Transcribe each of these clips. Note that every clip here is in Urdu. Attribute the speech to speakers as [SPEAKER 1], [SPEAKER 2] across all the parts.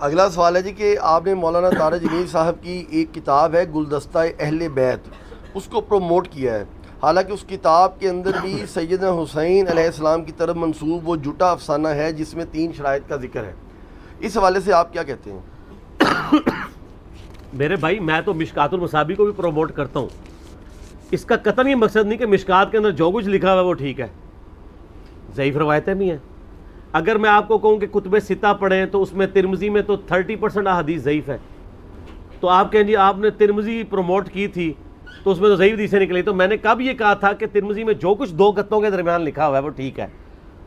[SPEAKER 1] اگلا سوال ہے جی کہ آپ نے مولانا طارق جمیل صاحب کی ایک کتاب ہے گلدستہ اہل بیت، اس کو پروموٹ کیا ہے، حالانکہ اس کتاب کے اندر بھی سیدنا حسین علیہ السلام کی طرف منسوب وہ جھوٹا افسانہ ہے جس میں 3 شرائط کا ذکر ہے، اس حوالے سے آپ کیا کہتے ہیں؟
[SPEAKER 2] میرے بھائی میں تو مشکات المصابیح کو بھی پروموٹ کرتا ہوں، اس کا قطعاً یہ مقصد نہیں کہ مشکات کے اندر جو کچھ لکھا ہوا ہے وہ ٹھیک ہے، ضعیف روایتیں بھی ہیں۔ اگر میں آپ کو کہوں کہ کتب ستہ پڑھیں تو اس میں ترمذی میں تو 30% احادیث ضعیف ہے، تو آپ کہیں جی آپ نے ترمذی پروموٹ کی تھی تو اس میں تو ضعیف حدیثیں نکلی، تو میں نے کب یہ کہا تھا کہ ترمذی میں جو کچھ 2 گتوں کے درمیان لکھا ہوا ہے وہ ٹھیک ہے؟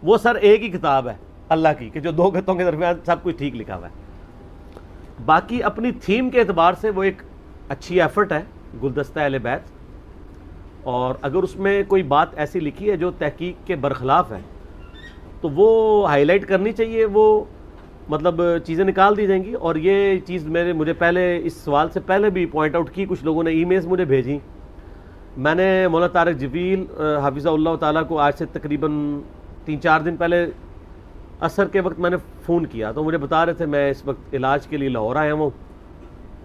[SPEAKER 2] وہ سر ایک ہی کتاب ہے اللہ کی کہ جو 2 گتوں کے درمیان سب کچھ ٹھیک لکھا ہوا ہے۔ باقی اپنی تھیم کے اعتبار سے وہ ایک اچھی ایفرٹ ہے گلدستہ اہل بیت، اور اگر اس میں کوئی بات ایسی لکھی ہے جو تحقیق کے برخلاف ہے تو وہ ہائی لائٹ کرنی چاہیے، وہ مطلب چیزیں نکال دی جائیں گی۔ اور یہ چیز مجھے پہلے اس سوال سے پہلے بھی پوائنٹ آؤٹ کی، کچھ لوگوں نے ای میلز مجھے بھیجیں، میں نے مولانا طارق جمیل حافظہ اللہ تعالیٰ کو آج سے تقریباً 3-4 دن پہلے عصر کے وقت میں نے فون کیا تو مجھے بتا رہے تھے میں اس وقت علاج کے لیے لاہور آیا ہوں،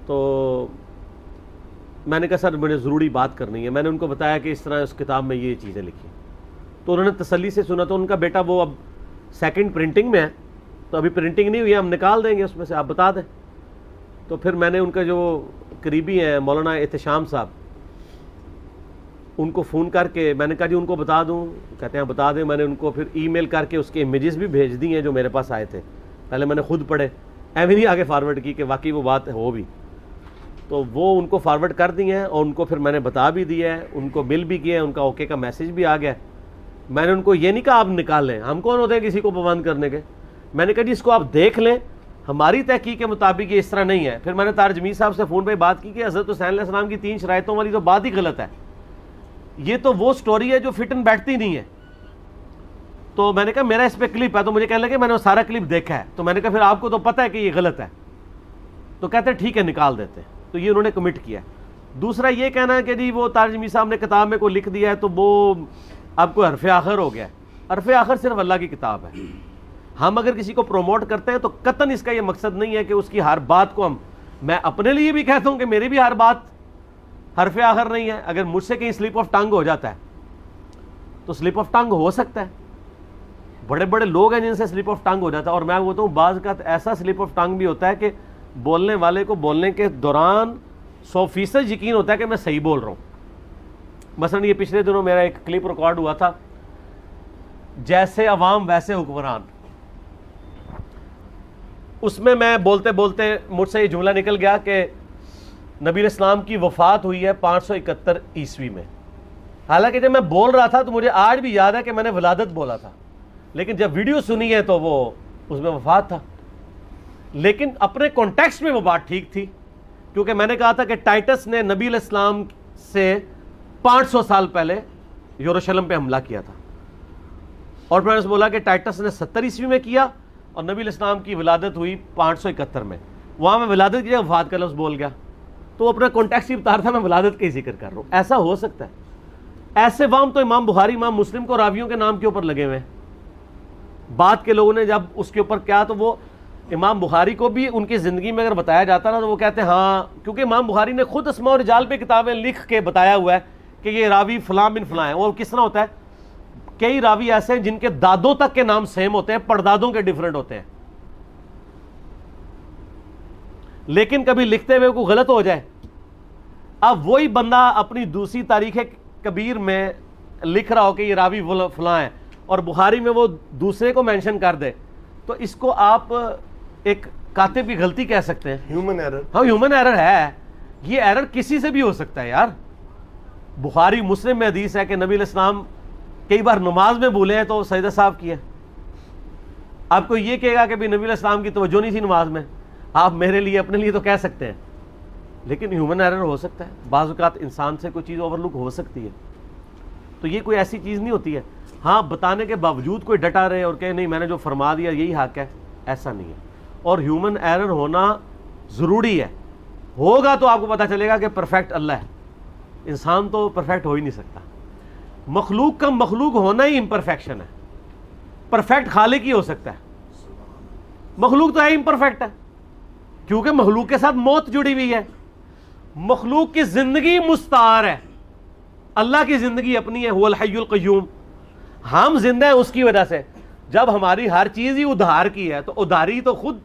[SPEAKER 2] تو میں نے کہا سر مجھے ضروری بات کرنی ہے۔ میں نے ان کو بتایا کہ اس طرح اس کتاب میں یہ چیزیں لکھی، تو انہوں نے تسلی سے سنا، تو ان کا بیٹا وہ اب 2nd پرنٹنگ میں ہے، تو ابھی پرنٹنگ نہیں ہوئی ہے، ہم نکال دیں گے اس میں سے، آپ بتا دیں۔ تو پھر میں نے ان کا جو قریبی ہیں مولانا احتشام صاحب، ان کو فون کر کے میں نے کہا جی ان کو بتا دوں، کہتے ہیں بتا دیں۔ میں نے ان کو پھر ای میل کر کے اس کے امیجز بھی بھیج دی ہیں جو میرے پاس آئے تھے، پہلے میں نے خود پڑھے، ایویں نہیں آگے فارورڈ کی کہ واقعی وہ بات ہو بھی، تو وہ ان کو فارورڈ کر دی ہیں، اور ان کو پھر میں نے بتا بھی دیا ہے، ان کو مل بھی کیا ہے، ان کا اوکے کا میسج بھی آ گیا ہے۔ میں نے ان کو یہ نہیں کہا آپ نکال لیں، ہم کون ہوتے ہیں کسی کو پابند کرنے کے، میں نے کہا جی اس کو آپ دیکھ لیں، ہماری تحقیق کے مطابق یہ اس طرح نہیں ہے۔ پھر میں نے طارق جمیل صاحب سے فون پہ بات کی کہ حضرت حسین علیہ السلام کی 3 شرائطوں والی تو بات ہی غلط ہے، یہ تو وہ سٹوری ہے جو فٹ اینڈ بیٹھتی نہیں ہے۔ تو میں نے کہا میرا اس پہ کلپ ہے، تو مجھے کہنے لگے میں نے وہ سارا کلپ دیکھا ہے، تو میں نے کہا پھر آپ کو تو پتہ ہے کہ یہ غلط ہے، تو کہتے ہیں ٹھیک ہے نکال دیتے ہیں، تو یہ انہوں نے کمٹ کیا۔ دوسرا یہ کہنا ہے کہ جی وہ طارق جمیل صاحب نے کتاب میں کوئی لکھ دیا ہے تو وہ اب کوئی حرف آخر ہو گیا ہے، حرف آخر صرف اللہ کی کتاب ہے۔ ہم اگر کسی کو پروموٹ کرتے ہیں تو قطعاً اس کا یہ مقصد نہیں ہے کہ اس کی ہر بات کو میں اپنے لیے بھی کہتا ہوں کہ میری بھی ہر بات حرف آخر نہیں ہے، اگر مجھ سے کہیں سلپ آف ٹنگ ہو جاتا ہے تو سلپ آف ٹنگ ہو سکتا ہے، بڑے بڑے لوگ ہیں جن سے سلپ آف ٹنگ ہو جاتا ہے، اور میں بولتا ہوں بعض کا ایسا سلپ آف ٹنگ بھی ہوتا ہے کہ بولنے والے کو بولنے کے دوران 100% یقین ہوتا ہے کہ میں صحیح بول رہا ہوں۔ مثلا یہ پچھلے دنوں میرا ایک کلپ ریکارڈ ہوا تھا، جیسے عوام ویسے حکمران، اس میں بولتے بولتے مجھ سے یہ جملہ نکل گیا کہ نبی علیہ السلام کی وفات ہوئی ہے 571 عیسوی میں، حالانکہ جب میں بول رہا تھا تو مجھے آج بھی یاد ہے کہ میں نے ولادت بولا تھا، لیکن جب ویڈیو سنی ہے تو وہ اس میں وفات تھا، لیکن اپنے کانٹیکسٹ میں وہ بات ٹھیک تھی، کیونکہ میں نے کہا تھا کہ ٹائٹس نے نبی علیہ السلام سے 500 سال پہلے یروشلم پہ حملہ کیا تھا، اور میں نے بولا کہ ٹائٹس نے 70 عیسوی میں کیا اور نبی علیہ السلام کی ولادت ہوئی 571 میں، وہاں میں ولادت کی جگہ وفات کا لفظ بول گیا، تو وہ اپنا کانٹیکسٹ ہی بتا رہا تھا میں ولادت کا ہی ذکر کر رہا ہوں۔ ایسا ہو سکتا ہے، ایسے وام تو امام بخاری امام مسلم کو راویوں کے نام کے اوپر لگے ہوئے ہیں، بعد کے لوگوں نے جب اس کے اوپر کیا تو وہ امام بخاری کو بھی ان کی زندگی میں اگر بتایا جاتا نا تو وہ کہتے ہیں ہاں، کیونکہ امام بخاری نے خود اسماء و رجال پہ کتابیں لکھ کے بتایا ہوا ہے کہ یہ راوی فلاں بن فلاں ہے، اور کس طرح ہوتا ہے، کئی راوی ایسے ہیں جن کے دادوں تک کے نام سیم ہوتے ہیں، پردادوں کے ڈیفرنٹ ہوتے ہیں، لیکن کبھی لکھتے ہوئے کوئی غلط ہو جائے، اب وہی بندہ اپنی دوسری تاریخ کبیر میں لکھ رہا ہو کہ یہ راوی فلاں ہے اور بخاری میں وہ دوسرے کو مینشن کر دے، تو اس کو آپ ایک کاتب کی غلطی کہہ سکتے ہیں،
[SPEAKER 1] ہیومن ایرر۔
[SPEAKER 2] ہاں ہیومن ایرر ہے، یہ ایرر کسی سے بھی ہو سکتا ہے یار۔ بخاری مسلم میں حدیث ہے کہ نبی علیہ السلام کئی بار نماز میں بھولے ہیں تو سجدہ صاحب کیا، آپ کو یہ کہے گا کہ بھی نبی علیہ السلام کی توجہ نہیں تھی نماز میں، آپ میرے لیے اپنے لیے تو کہہ سکتے ہیں، لیکن ہیومن ایرر ہو سکتا ہے، بعض اوقات انسان سے کوئی چیز اوور لک ہو سکتی ہے، تو یہ کوئی ایسی چیز نہیں ہوتی ہے۔ ہاں بتانے کے باوجود کوئی ڈٹا رہے اور کہے نہیں میں نے جو فرما دیا یہی حق ہے، ایسا نہیں ہے، اور ہیومن ایرر ہونا ضروری ہے، ہوگا تو آپ کو پتہ چلے گا کہ پرفیکٹ اللہ ہے، انسان تو پرفیکٹ ہو ہی نہیں سکتا، مخلوق کا مخلوق ہونا ہی امپرفیکشن ہے، پرفیکٹ خالق ہی ہو سکتا ہے، مخلوق تو ہے امپرفیکٹ ہے، کیونکہ مخلوق کے ساتھ موت جڑی ہوئی ہے. مخلوق کی زندگی مستعار ہے, اللہ کی زندگی اپنی ہے, هو الحی القیوم. ہم زندہ ہیں اس کی وجہ سے. جب ہماری ہر چیز ہی ادھار کی ہے تو ادھاری تو خود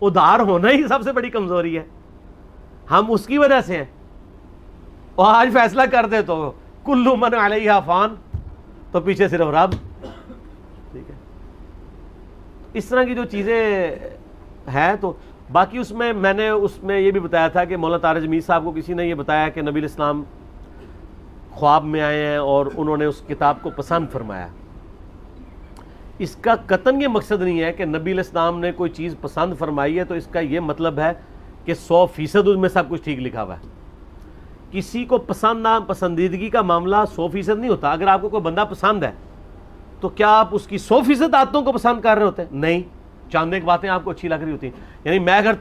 [SPEAKER 2] ادھار ہونا ہی سب سے بڑی کمزوری ہے. ہم اس کی وجہ سے ہیں. اور آج فیصلہ کر دے تو کل من علیہا فان, تو پیچھے صرف رب. ٹھیک ہے, اس طرح کی جو چیزیں ہیں. تو باقی اس میں یہ بھی بتایا تھا کہ مولانا طارق جمیل صاحب کو کسی نے یہ بتایا کہ نبی الاسلام خواب میں آئے ہیں اور انہوں نے اس کتاب کو پسند فرمایا. اس کا قطعاً یہ مقصد نہیں ہے کہ نبی الاسلام نے کوئی چیز پسند فرمائی ہے تو اس کا یہ مطلب ہے کہ 100% اس میں سب کچھ ٹھیک لکھا ہوا ہے. کسی کو پسند نہ پسندیدگی کا معاملہ 100% نہیں ہوتا. اگر آپ کو کوئی بندہ پسند ہے تو کیا آپ اس کی 100% عادتوں کو پسند کر رہے ہوتے ہیں؟ نہیں. چاند ایک باتیں آپ کو اچھی لگ رہی ہوتی ہیں. یعنی میں اگر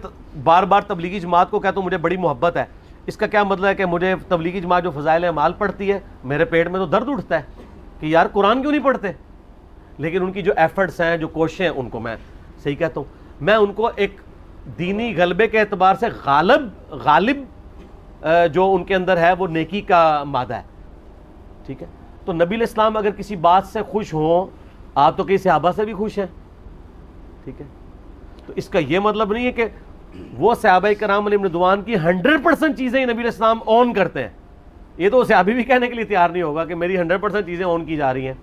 [SPEAKER 2] بار بار تبلیغی جماعت کو کہتا ہوں مجھے بڑی محبت ہے, اس کا کیا مطلب ہے کہ مجھے تبلیغی جماعت جو فضائل اعمال پڑھتی ہے میرے پیٹ میں تو درد اٹھتا ہے کہ یار قرآن کیوں نہیں پڑھتے؟ لیکن ان کی جو ایفرٹس ہیں, جو کوششیں ہیں, ان کو میں صحیح کہتا ہوں. میں ان کو ایک دینی غلبے کے اعتبار سے غالب جو ان کے اندر ہے وہ نیکی کا مادہ ہے. ٹھیک ہے, تو نبی الاسلام اگر کسی بات سے خوش ہوں, آپ تو کئی صحابہ سے بھی خوش ہیں. ٹھیک ہے, تو اس کا یہ مطلب نہیں ہے کہ وہ صحابہ کرام علیہم رضوان کی 100% چیزیں نبی الاسلام اون کرتے ہیں. یہ تو صحابی بھی کہنے کے لیے تیار نہیں ہوگا کہ میری 100% چیزیں اون کی جا رہی ہیں,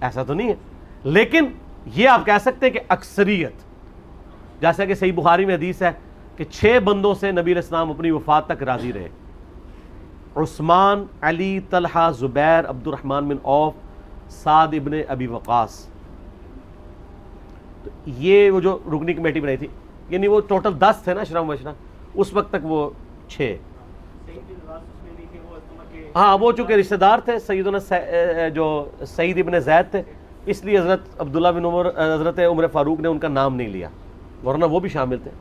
[SPEAKER 2] ایسا تو نہیں ہے. لیکن یہ آپ کہہ سکتے ہیں کہ اکثریت, جیسا کہ صحیح بخاری میں حدیث ہے کہ 6 بندوں سے نبی علیہ السلام اپنی وفات تک راضی رہے. عثمان, علی, طلحہ, زبیر, عبد الرحمن بن عوف, سعد ابن ابی وقاص. تو یہ وہ جو رکنی کمیٹی بنائی تھی, یعنی وہ ٹوٹل 10 تھے نا اشرا مبشرہ, اس وقت تک وہ 6. ہاں, وہ چونکہ رشتہ دار تھے سیدنا جو سعید ابن زید تھے, اس لیے حضرت عبداللہ بن عمر, حضرت عمر فاروق نے ان کا نام نہیں لیا, ورنہ وہ بھی شامل تھے.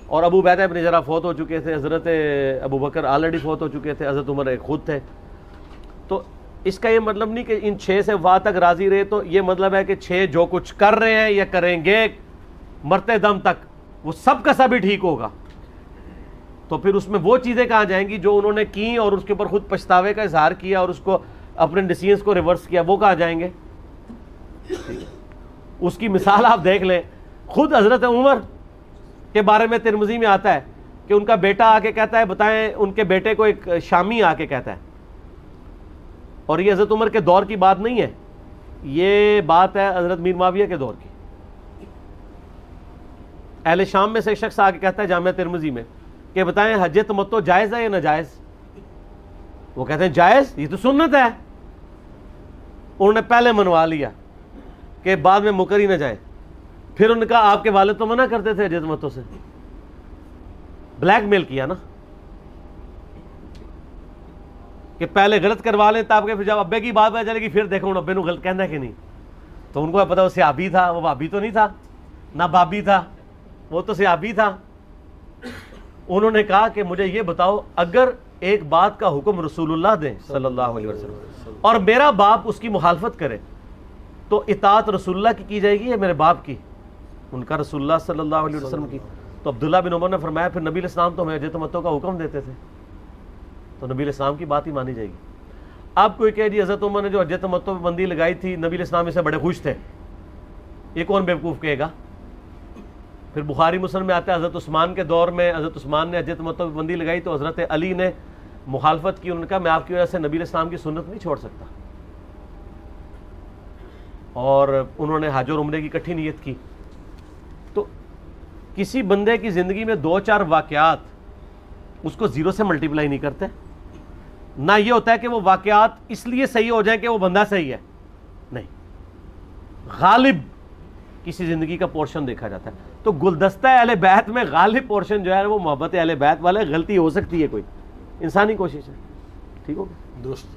[SPEAKER 2] اور ابو عبیدہ ابن جراح فوت ہو چکے تھے, حضرت ابو بکر آلریڈی فوت ہو چکے تھے, حضرت عمر ایک خود تھے. تو اس کا یہ مطلب نہیں کہ ان 6 سے وفات تک راضی رہے, تو یہ مطلب ہے کہ 6 جو کچھ کر رہے ہیں یا کریں گے مرتے دم تک وہ سب کا سب ہی ٹھیک ہوگا. تو پھر اس میں وہ چیزیں کہاں جائیں گی جو انہوں نے کی اور اس کے اوپر خود پچھتاوے کا اظہار کیا اور اس کو اپنے ڈیسیژنز کو ریورس کیا, وہ کہاں جائیں گے؟ اس کی مثال آپ دیکھ لیں. خود حضرت عمر کے بارے میں ترمذی میں آتا ہے کہ ان کا بیٹا آ کے کہتا ہے, بتائیں, ان کے بیٹے کو ایک شامی آ کے کہتا ہے, اور یہ حضرت عمر کے دور کی بات نہیں ہے, یہ بات ہے حضرت میر معاویہ کے دور کی. اہل شام میں سے ایک شخص آ کے کہتا ہے جامعہ ترمذی میں کہ بتائیں حج تمتع جائز ہے یا ناجائز؟ وہ کہتے ہیں جائز, یہ تو سنت ہے. انہوں نے پہلے منوا لیا کہ بعد میں مکر ہی نہ جائیں. پھر انہوں نے کہا آپ کے والد تو منع کرتے تھے حج تمتع سے. بلیک میل کیا نا کہ پہلے غلط کروا لیں تاکہ پھر جب ابے کی بات پتہ چلے گی پھر دیکھو ابے نو غلط کہنا ہے کہ نہیں. تو ان کو پتا وہ صحابی تھا, وہ بھابی تو نہیں تھا, نہ بابی تھا, وہ تو صحابی تھا. انہوں نے کہا کہ مجھے یہ بتاؤ, اگر ایک بات کا حکم رسول اللہ دیں صلی اللہ علیہ وسلم اور میرا باپ اس کی مخالفت کرے تو اطاعت رسول اللہ کی جائے گی یا میرے باپ کی؟ ان کا رسول اللہ صلی اللہ علیہ وسلم کی. تو عبداللہ بن عمر نے فرمایا پھر نبی علیہ السلام تو ہمیں حج تمتع کا حکم دیتے تھے, تو نبی علیہ السلام کی بات ہی مانی جائے گی. آپ کوئی کہے جی حضرت عمر نے جو حج تمتع پہ بندی لگائی تھی نبی علیہ السلام اس سے بڑے خوش تھے, یہ کون بیوقوف کہے گا؟ پھر بخاری مسلم میں آتا ہے حضرت عثمان کے دور میں حضرت عثمان نے حج تمتع پہ بندی لگائی تو حضرت علی نے مخالفت کی. انہوں نے کہا میں آپ کی وجہ سے نبی علیہ السلام کی سنت نہیں چھوڑ سکتا, اور انہوں نے حج اور عمرے کی اکٹھی نیت کی. تو کسی بندے کی زندگی میں 2-4 واقعات اس کو 0 سے ملٹیپلائی نہیں کرتے. نہ یہ ہوتا ہے کہ وہ واقعات اس لیے صحیح ہو جائیں کہ وہ بندہ صحیح ہے, نہیں, غالب کسی زندگی کا پورشن دیکھا جاتا ہے. تو گلدستہ اہل بیت میں غالب پورشن جو ہے وہ محبت اہل بیت والے. غلطی ہو سکتی ہے, کوئی انسانی کوشش ہے. ٹھیک ہوگا,
[SPEAKER 1] درست.